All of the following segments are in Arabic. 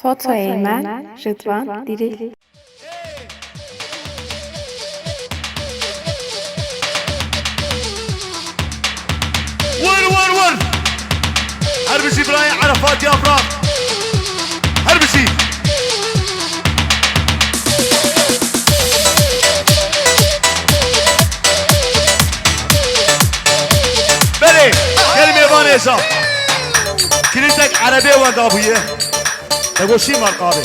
فوتوی من رضوان دیری. ور هربشي براي عرفات يا افراد هربشي بلي كلمة بانيشا كلمتك عربية وقابية تقول شي مرقابي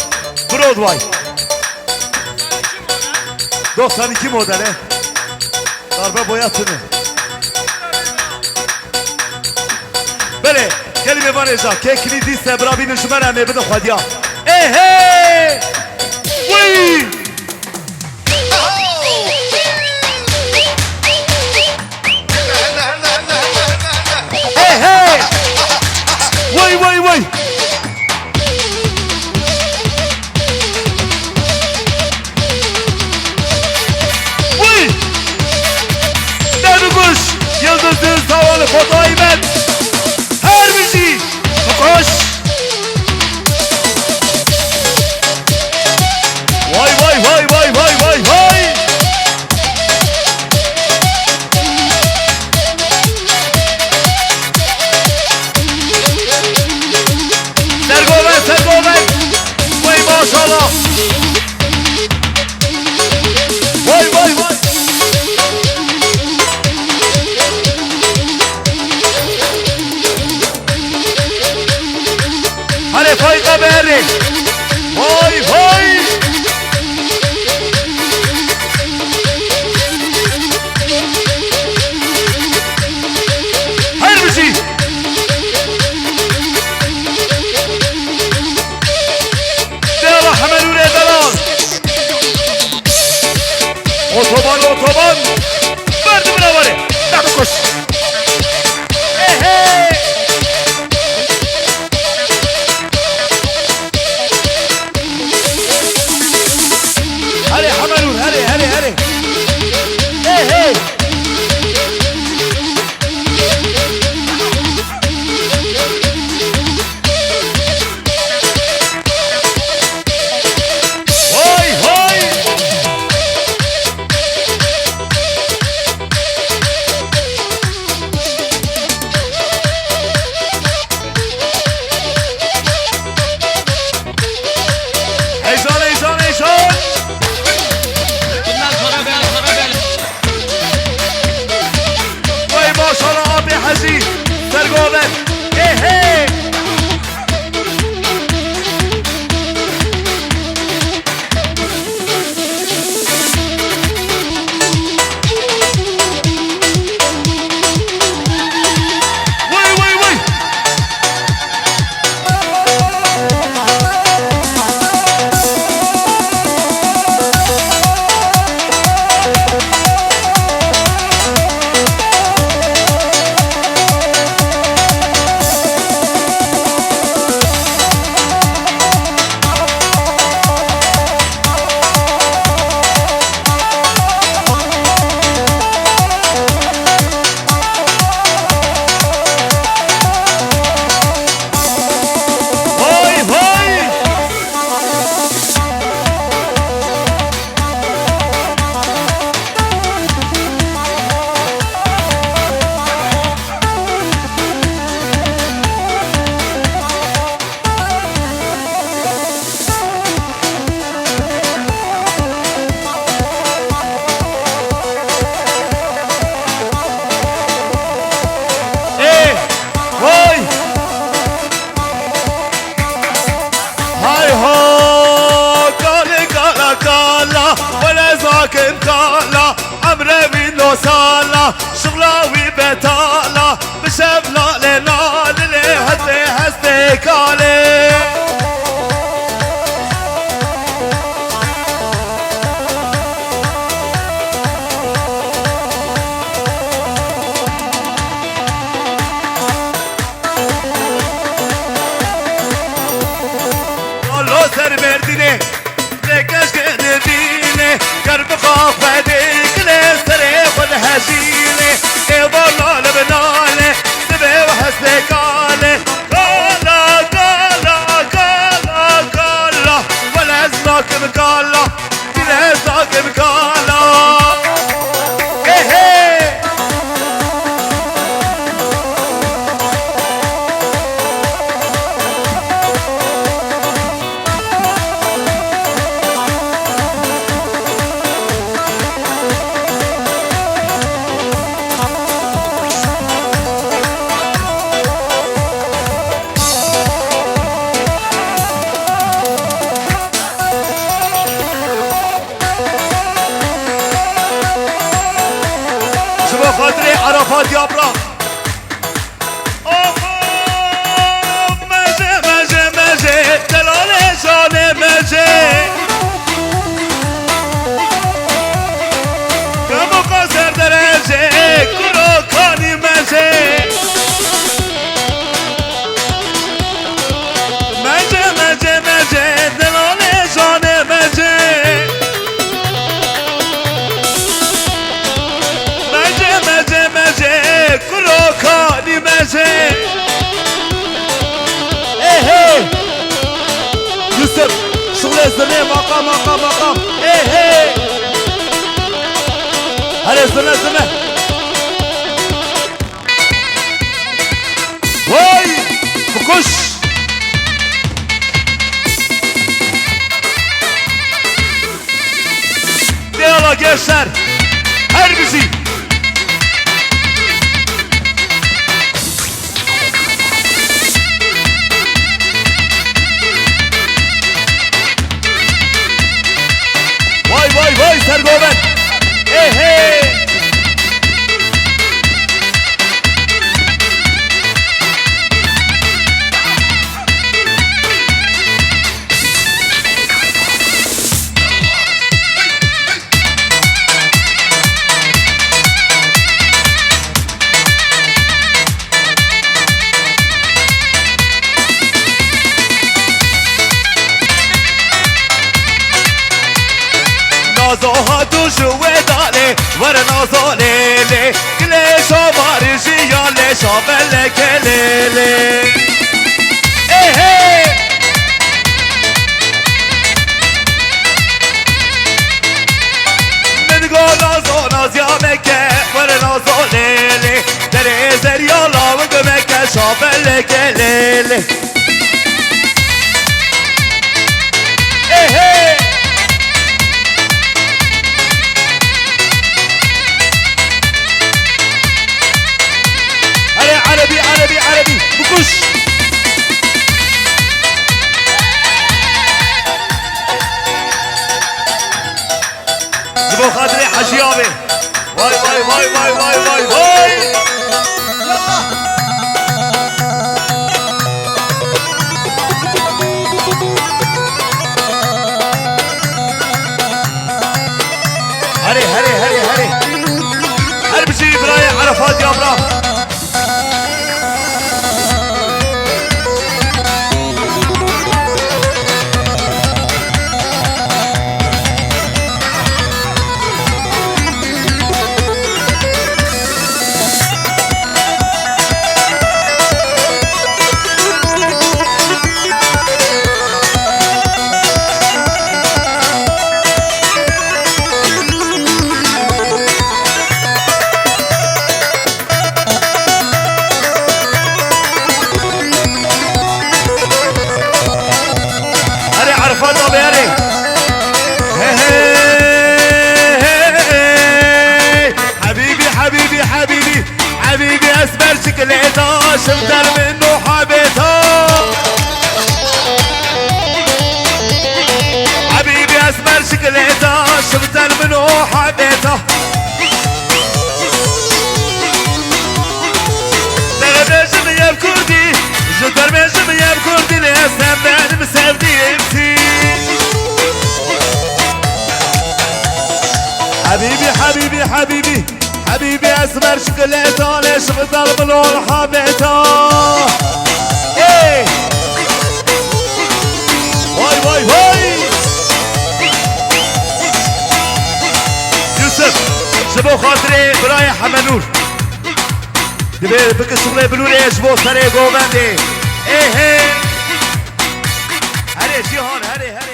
برودواي 92 مدله ضربه boyatını بله كلمة بانيجا كي كليدي سبرابي نجمنا مي بدو خديا ايه وي ايه وي نبقوش يلدزز تاوال فوتوي من هربشي نقوش واي سرگوبن وای ماشالله وای هله فایقه بهره وای هربشي ديلا حملون دلال اوتوبان برد منوره نقش هله حملون هله سرگوبن ولا زاكن كالا عمري من وصالا شغلاوي بتالا بشبلا لنا للي هستي كالي الله سر مرديني لكاش قدريني قرب خاف بديك لسري خد هجيني ايضا لبناني سبي وحسني كالي كالا عرفات يا برا مجي مجي مجي دلالي جاني مجي كمو قصر درجي كرو كاني مجي مجي مجي مجي دلالي جاني مجي كلو كاني ماشي ايه يوسف شغل الزني مقام ايه هلا الزني واي بكش يلا gençler her bizi Vay Sergoven hey نازوها دوشوه داله ور نازو لیله گلیشو بارشی یا لیشو بلک لیله ایه من گو نازو نازیا مکه ور نازو لیله در ازر یا لاوگ مکه شو بلک لیله ایه عربي بكش جبو خاطري حشيابي واي هري بشي براي عرفات يا برا حبيبي اسمر شكليته شفتر منه حبيته حبيبي اسمر شكليته شفتر منه حبيته تغبيش مياب كردي جدر ميش مياب كردي لسه بعد مسافدي امتي حبيبي اسمر شكليته ليش بضل بلون حبيته ايه واي يوسف جبو خاطري براي حمنور دبي بك شغله بلوري جبو سري جوبندي ايه هري جيهان هري